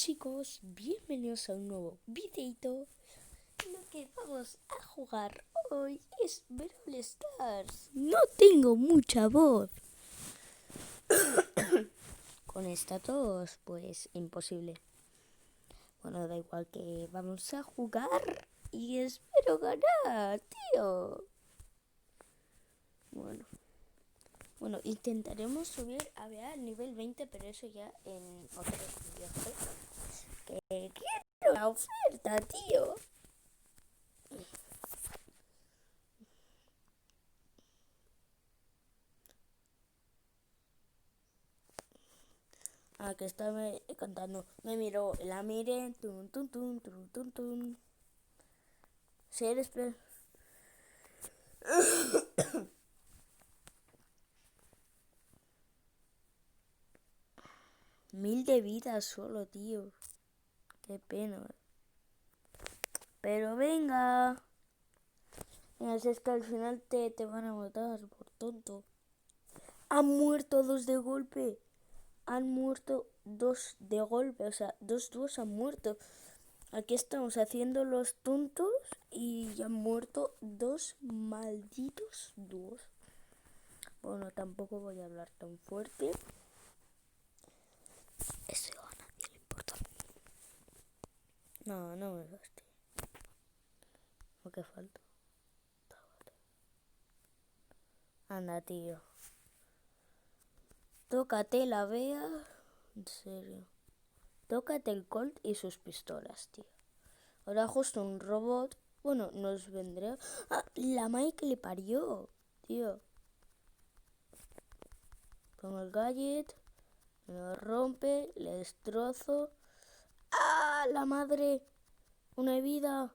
chicos, bienvenidos a un nuevo videito. Lo que vamos a jugar hoy es Brawl Stars. No tengo mucha voz. Con esta tos, pues imposible. Bueno, da igual, que vamos a jugar y espero ganar, tío. Bueno, intentaremos subir a ver al nivel 20, pero eso ya en otro vídeo. Que quiero la oferta, tío. Que estaba cantando. Me miró, la miré. Tun, tun, tun, tun, tun, tun. Si eres... 1000 de vida solo, tío. Qué pena. Pero venga. Si es que al final te van a matar por tonto. Han muerto 2 de golpe. Han muerto 2 de golpe. O sea, 2 dúos han muerto. Aquí estamos haciendo los tontos y ya han muerto 2 malditos dúos. Bueno, tampoco voy a hablar tan fuerte. Eso a nadie le importa. No me gaste. ¿O qué falta? Anda, tío. Tócate la Bea. En serio. Tócate el Colt y sus pistolas, tío. Ahora justo un robot. Bueno, nos vendrá... la Mai que le parió, tío. Pongo el gadget. Me lo rompe. Le destrozo. La madre! Una vida.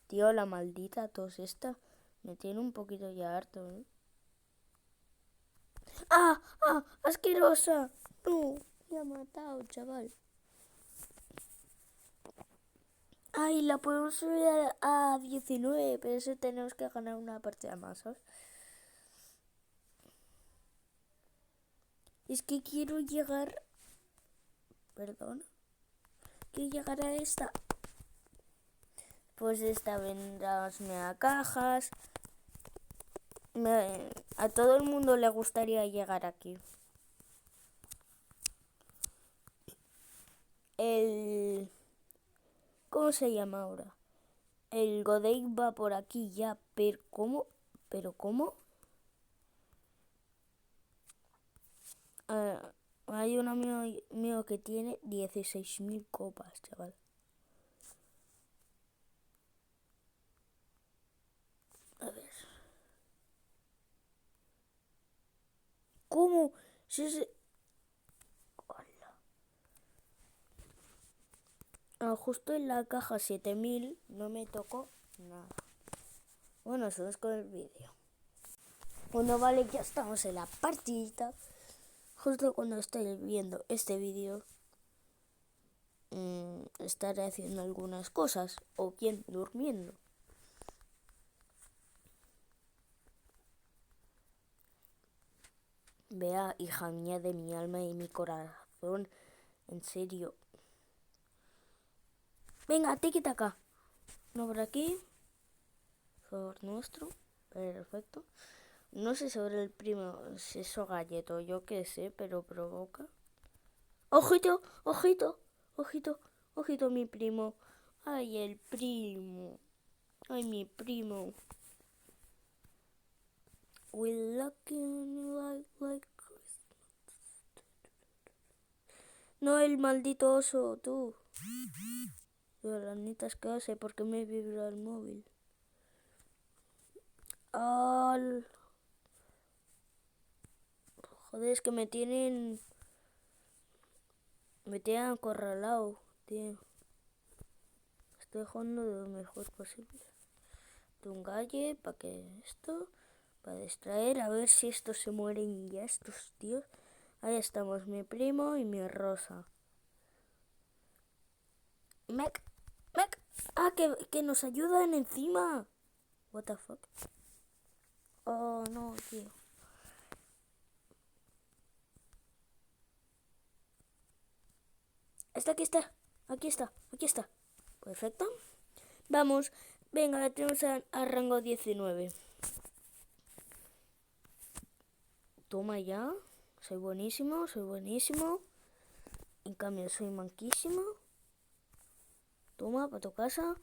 Tío, la maldita tos esta me tiene un poquito ya harto, ¿eh? ¡Asquerosa! No, me ha matado, chaval. La podemos subir a 19, pero eso tenemos que ganar una partida más, ¿sabes? Es que quiero llegar... Perdón. Quiero llegar a esta. Pues esta vendrá a cajas. A todo el mundo le gustaría llegar aquí. ¿Cómo se llama ahora? El Godate va por aquí ya, pero ¿cómo? Hay un amigo mío que tiene 16.000 copas, chaval. A ver. ¿Cómo? Justo en la caja 7000 no me tocó nada. Bueno, eso es con el vídeo. Bueno, vale, ya estamos en la partida. Justo cuando esté viendo este vídeo, estaré haciendo algunas cosas. O bien durmiendo. Vea, hija mía de mi alma y mi corazón. En serio. Venga, quita acá. No por aquí. Favor nuestro. Perfecto. No sé sobre el primo, si eso galleto, yo qué sé, pero provoca. ¡Ojito! ¡Ojito! ¡Ojito! ¡Ojito, mi primo! ¡Ay, el primo! ¡Ay, mi primo! We lucky like Christmas. No, el maldito oso, tú. Yo, las nitas que hace, porque me vibra el móvil. Joder, es que me tienen acorralado, tío. Estoy jugando lo mejor posible. De un galle para que esto, para distraer, a ver si estos se mueren ya, estos tíos. Ahí estamos, mi primo y mi Rosa. Mec. Que nos ayudan encima. What the fuck. Oh, no, tío. Aquí está. Aquí está. Aquí está. Perfecto. Vamos. Venga, la tenemos a rango 19. Toma ya. Soy buenísimo, soy buenísimo. En cambio, soy manquísimo. Toma, para tu casa.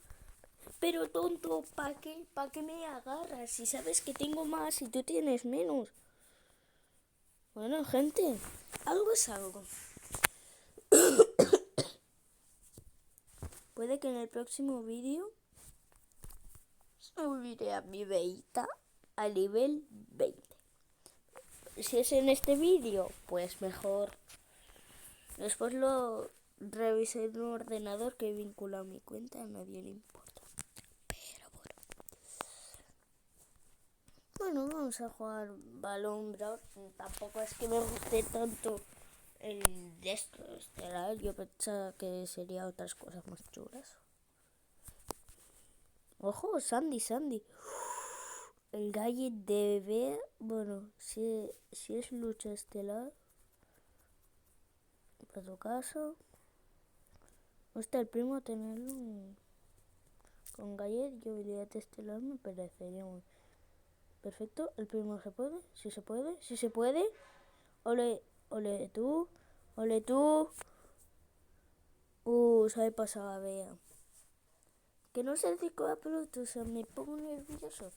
Pero tonto, ¿para qué? ¿Para qué me agarras? Si sabes que tengo más y tú tienes menos. Bueno, gente, algo es algo. Puede que en el próximo vídeo subiré a mi beita a nivel 20. Si es en este vídeo, pues mejor. Después lo revisé en un ordenador que he vinculado mi cuenta, a nadie le importa. Pero bueno, vamos a jugar Balón Brawl. Tampoco es que me guste tanto el de esto estelar. Yo pensaba que sería otras cosas más chulas. Ojo, Sandy. El Galle debe... Bueno, si es lucha estelar... Para tu caso... ¿No está el primo a tenerlo? Con Gallet y habilidad estelar me parecería muy... Perfecto, el primo se puede. Si se puede, si se puede. Ole tú. Ole tú. Se ha pasado a Bea. Que no se acercó a pelota, o sea, me pongo nervioso.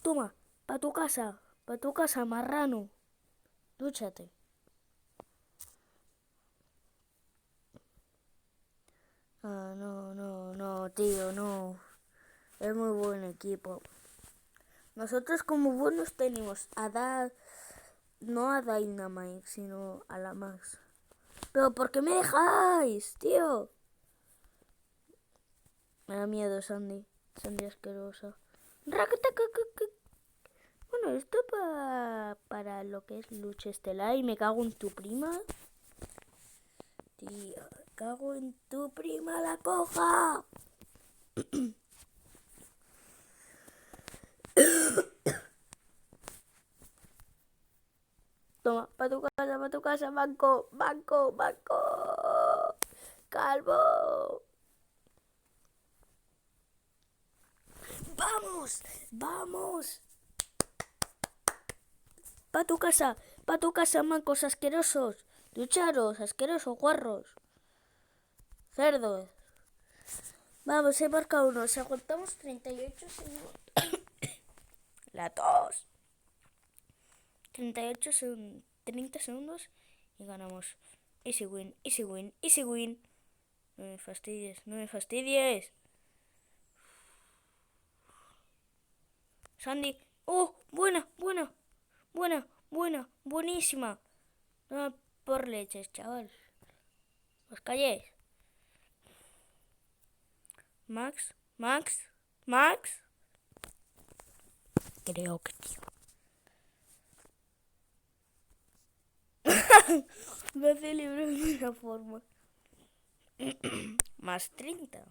Toma. Pa' tu casa, marrano. Dúchate. Ah, no, tío, no. Es muy buen equipo. Nosotros como buenos tenemos no a Dynamite, sino a la Max. ¿Pero por qué me dejáis, tío? Me da miedo, Sandy. Sandy asquerosa. Bueno, esto para lo que es lucha estelar y me cago en tu prima. Tío, me cago en tu prima la coja. Toma, pa' tu casa, banco. Calvo. ¡Vamos! Pa' tu casa, mancos asquerosos. Ducharos, asquerosos, guarros. Cerdos. Vamos, he marcado uno. Si aguantamos 38 segundos. La tos. 38 segundos. 30 segundos y ganamos. Easy win. No me fastidies. Sandy. ¡Oh! Buenísima. No por leches, chaval. Os calléis. Max. Creo que tío. Me celebro de una forma. Más 30.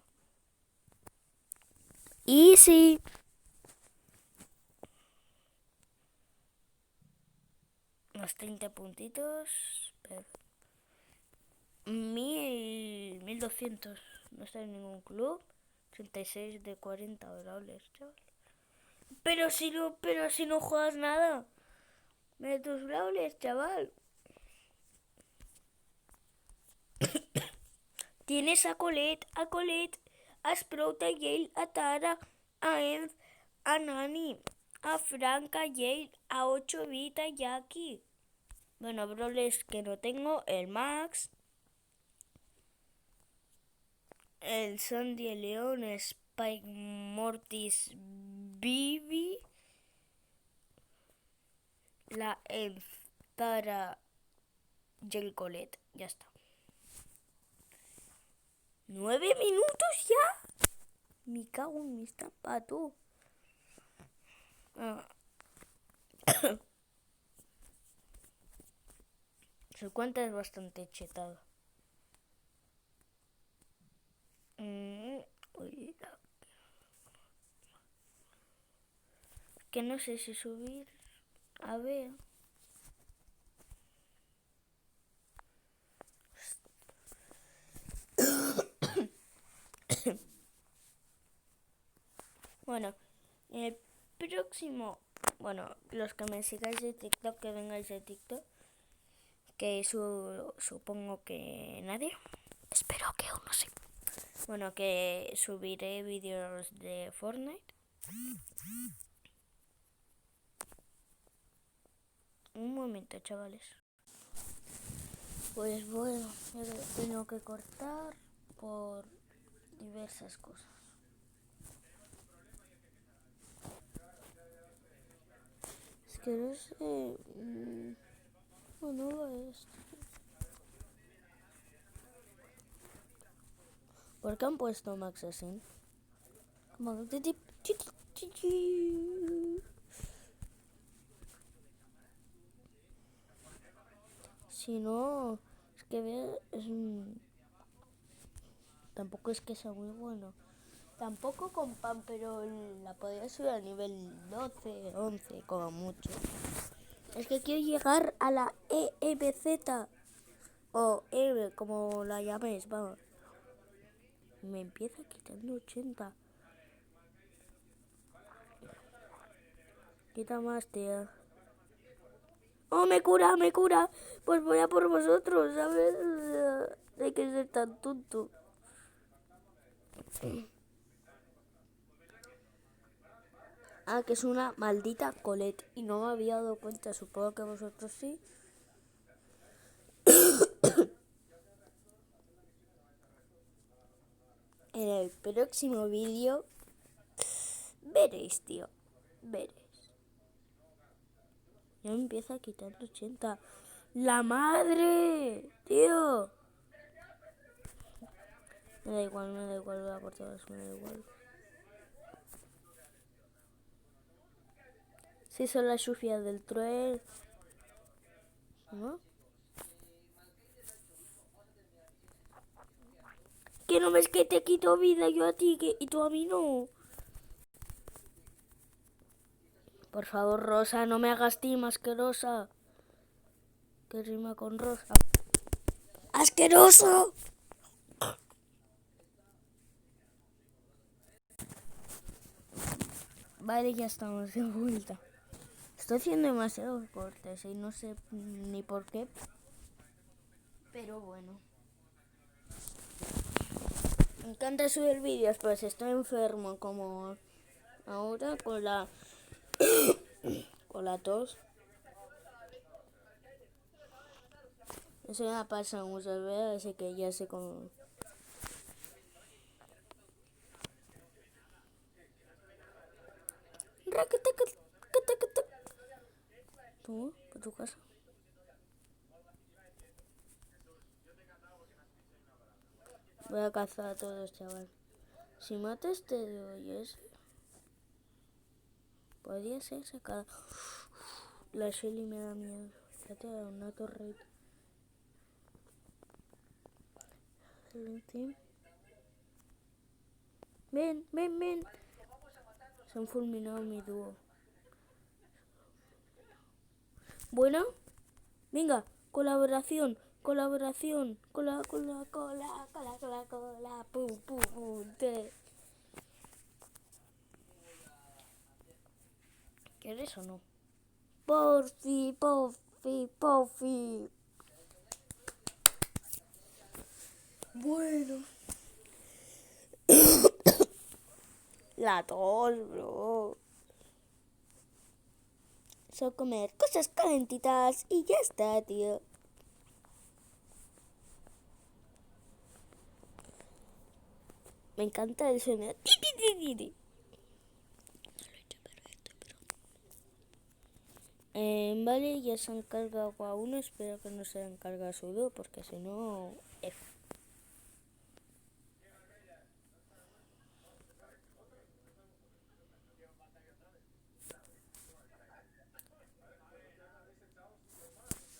Easy. Más 30 puntitos. 1200. No está en ningún club. 36 de 40 brawlers, chaval. Pero si no juegas nada. Mira tus brawlers, chaval. Tienes a Colette, a Sprout, a Gale, a Tara, a Enz, a Nani, a Frank, a Yale, a 8 Bit, a Jackie. Bueno, brawlers que no tengo, el Max, el Sandy, el León, Spike, Mortis, Bibi, la Enz, Tara y el Colette. Ya está. 9 minutos ya. Me cago en mi estampa, tú. Su cuenta es bastante chetada. Que no sé si subir. A ver. Bueno, el próximo, bueno, los que me sigáis de TikTok, que vengáis de TikTok, que supongo que nadie, espero que uno sí. Bueno, que subiré vídeos de Fortnite. Un momento, chavales. Pues bueno, tengo que cortar por diversas cosas. Es que no sé. Bueno, esto. ¿Por qué han puesto Max así? Si no, es que tampoco es que sea muy bueno. Tampoco con pan, pero la podría subir a nivel 12, 11, como mucho. Es que quiero llegar a la EMZ. O EVE, como la llaméis, vamos. Me empieza quitando 80. Quita más, tía. ¡Oh, me cura, me cura! Pues voy a por vosotros, ¿sabes? Hay que ser tan tonto. Ah, que es una maldita Colette. Y no me había dado cuenta, supongo que vosotros sí. En el próximo vídeo veréis, tío. Veréis. Ya me empieza a quitar 80. ¡La madre! ¡Tío! Me da igual, voy a por todas, me da igual. Si son las sucias del trueno. ¿No? Que no ves que te quito vida yo a ti y tú a mí no. Por favor, Rosa, no me hagas team asquerosa. Que rima con Rosa. ¡Asqueroso! Vale, ya estamos de vuelta. Estoy haciendo demasiados cortes y no sé ni por qué. Pero bueno. Me encanta subir vídeos, pues estoy enfermo como ahora con la tos. Eso ya pasa muchas veces, así que ya sé cómo. ¿Tú? ¿Por tu casa? Voy a cazar a todos, chaval. Si matas te doy ese. Podría ser sacada. La Shelly me da miedo. Ya te da una torreta. Ven, ven, ven. Se han fulminado mi dúo. Bueno, venga, colaboración, colaboración, cola, pum, pum, pum, ¿Quieres o no? Porfi, porfi, porfi. Bueno. La tos, bro. Solo comer cosas calentitas y ya está, tío. Me encanta el sonido. Vale, ya se han cargado a uno. Espero que no se hayan cargado a su dos, porque si no...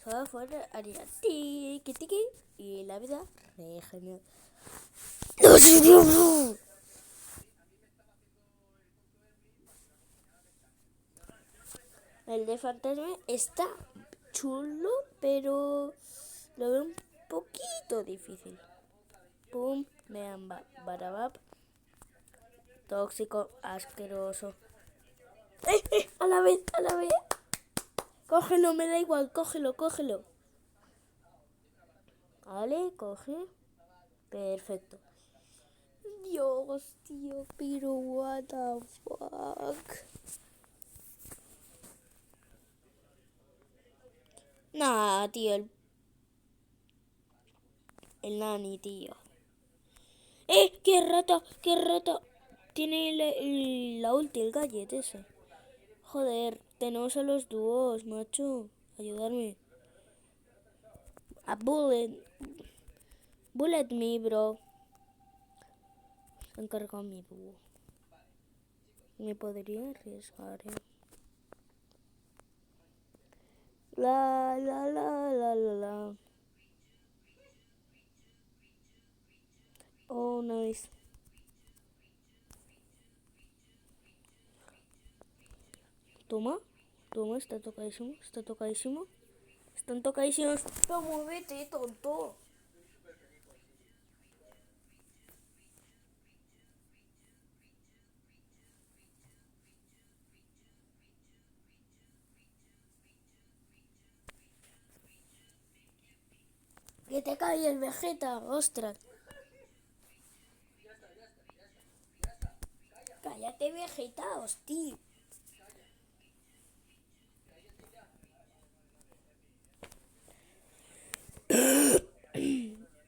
Solo afuera haría tiki tiki y la vida re genial. ¡No, señor! El de fantasma está chulo, pero lo veo un poquito difícil. Pum, vean, barabap. Tóxico, asqueroso. A la vez, a la vez. Cógelo, me da igual, cógelo. Vale, coge. Perfecto. Dios, tío, pero what the fuck. Nah, tío, el nani, tío. ¡Qué rata! Tiene la ulti, el gadget ese. Joder, tenemos a los dúos, macho. Ayudarme. A bullet me, bro. Se encarga mi dúo. Me podría arriesgar, La. Oh, nice. Toma, está tocadísimo. Están tocadísimos. No, muévete, tonto. Que te cae el Vegeta, ostras. Cállate, Vegeta, hostia.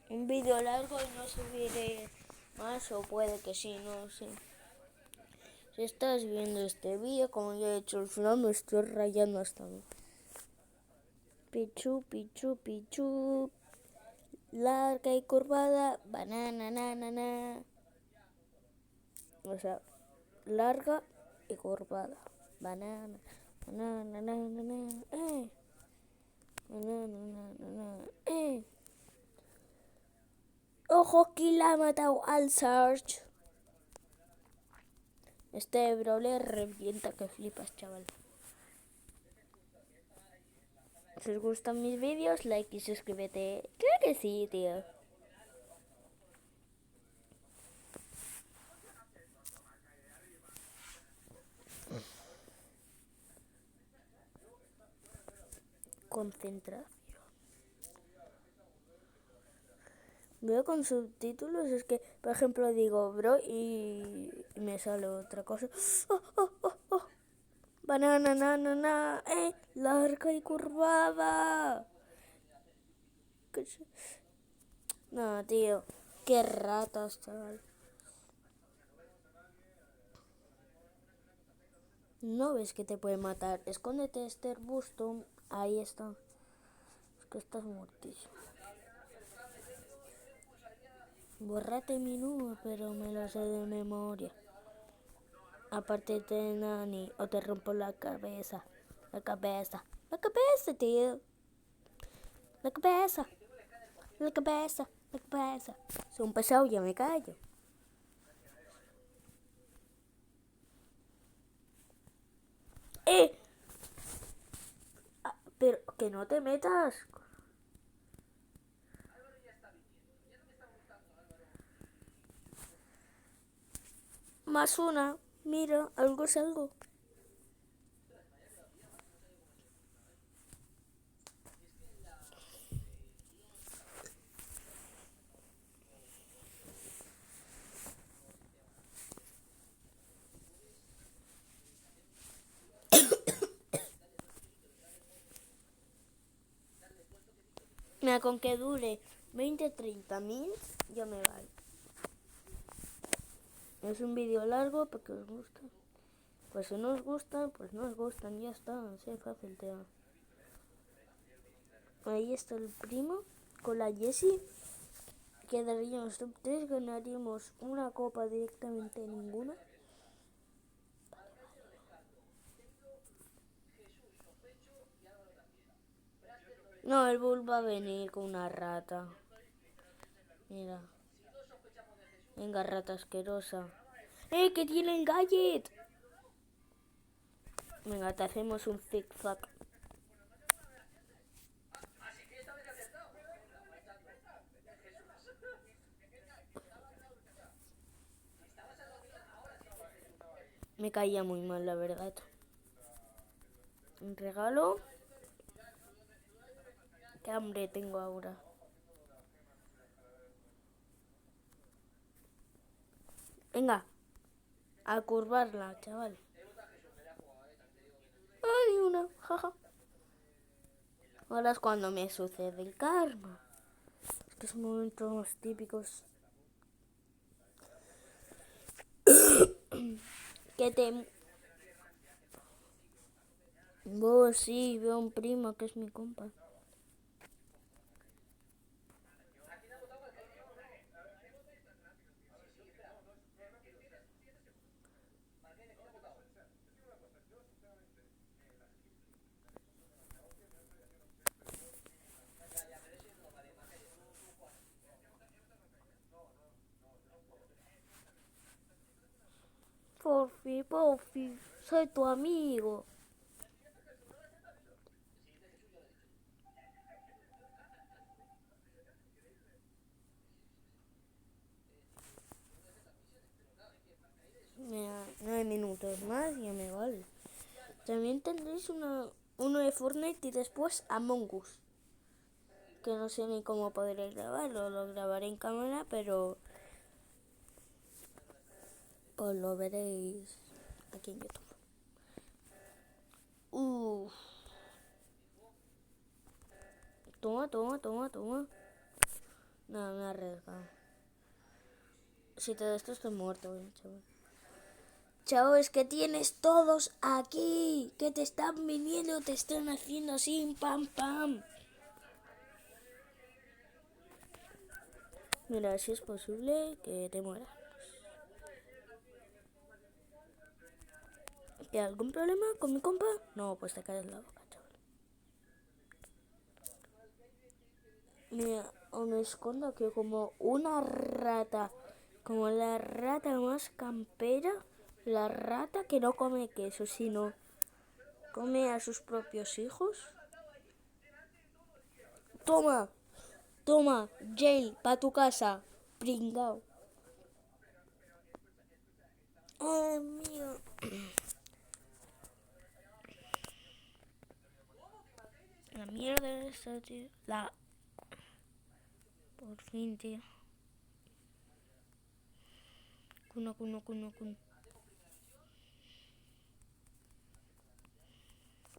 Un vídeo largo y no subiré más, o puede que sí, no sé. Si estás viendo este vídeo, como ya he hecho al final, me estoy rayando hasta mí. Pichu. Larga y curvada, banana. O sea, larga y curvada. Banana. Ojo, que la ha matado al Sarge. Este bro le revienta que flipas, chaval. Si os gustan mis vídeos, like y suscríbete. Creo que sí, tío. Concentración. Veo con subtítulos, es que, por ejemplo, digo bro y me sale otra cosa. Oh. Banana, larga y curvada. No, tío, qué ratas, chaval. No ves que te puede matar. Escóndete, este arbusto. Ahí está. Es que estás muertísimo. Bórrate mi número, pero me lo sé de memoria. Aparte de Nani, o te rompo la cabeza. La cabeza, tío. La cabeza. Soy un pesado, ya me callo. Pero que no te metas. Más una. Mira, algo es algo. Mira, con que dure 20-30 mil, ya me vale. Es un vídeo largo porque os gusta. Pues si no os gustan, pues no os gustan, ya está, así de fácil, tío. Ahí está el primo con la Jessie. Quedaríamos top 3, ganaríamos una copa directamente, ninguna. No, el Bull va a venir con una rata. Mira. Venga, rata asquerosa. ¡Que tienen gadget! Venga, te hacemos un zig-zag. Me caía muy mal, la verdad. Un regalo. Qué hambre tengo ahora. Venga, a curvarla, chaval. Ay, una, jaja. Ahora es cuando me sucede el karma. Es que son momentos típicos. Que te... Vos sí, veo a un primo que es mi compa. Porfi, soy tu amigo. Mira, 9 minutos más y ya me vale. También tendréis uno de Fortnite y después Among Us. Que no sé ni cómo podré grabarlo. Lo grabaré en cámara, pero pues lo veréis aquí en YouTube. Toma. No, me he arriesgado. Si te das esto estoy muerto, chaval. Chao, es que tienes todos aquí. Que te están viniendo, te están haciendo así, pam. Mira, si es posible que te mueras. ¿Hay algún problema con mi compa? No, pues te caes la boca, chaval. Mira, me escondo aquí como una rata. Como la rata más campera. La rata que no come queso, sino come a sus propios hijos. Toma, Jail, pa' tu casa. Pringao. Ay, mío. La mierda esa, tío. Por fin, tío. Cuno.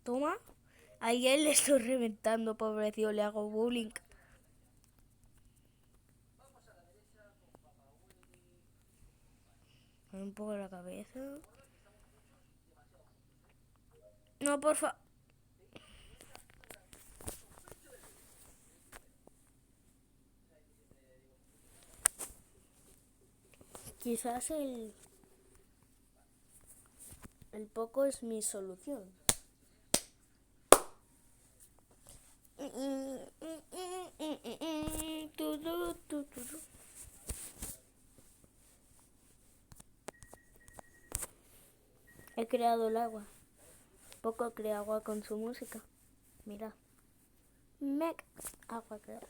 Toma. Ahí él le estoy reventando, pobrecito. Le hago bullying. Un poco la cabeza. No, porfa. Quizás el poco es mi solución. He creado el agua. Poco crea agua con su música. Mira. Agua creada.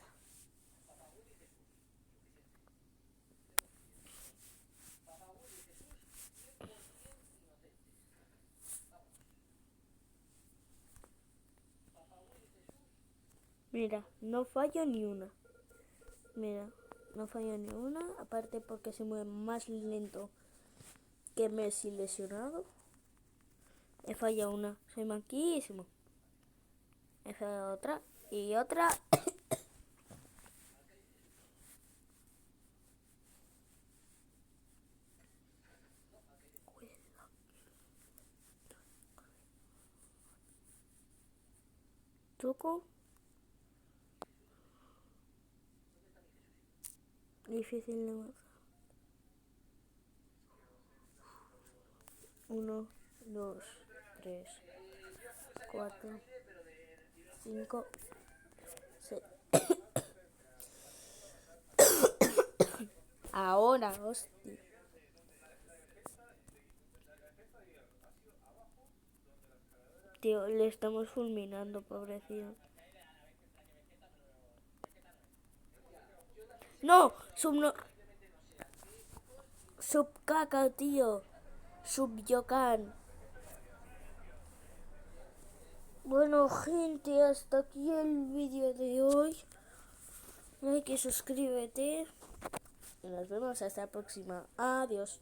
Mira, no fallo ni una. Aparte porque se mueve más lento que Messi lesionado. He fallado una. Soy manquísimo. He fallado otra. Y otra. Truco. Difícil de matar. 1, 2, 3, 4, 5, 6. Ahora, hostia. Tío, le estamos fulminando, pobrecito. ¡No! Subcaca, tío. Subyokan. Bueno, gente, hasta aquí el vídeo de hoy. Like y suscríbete. Y nos vemos hasta la próxima. Adiós.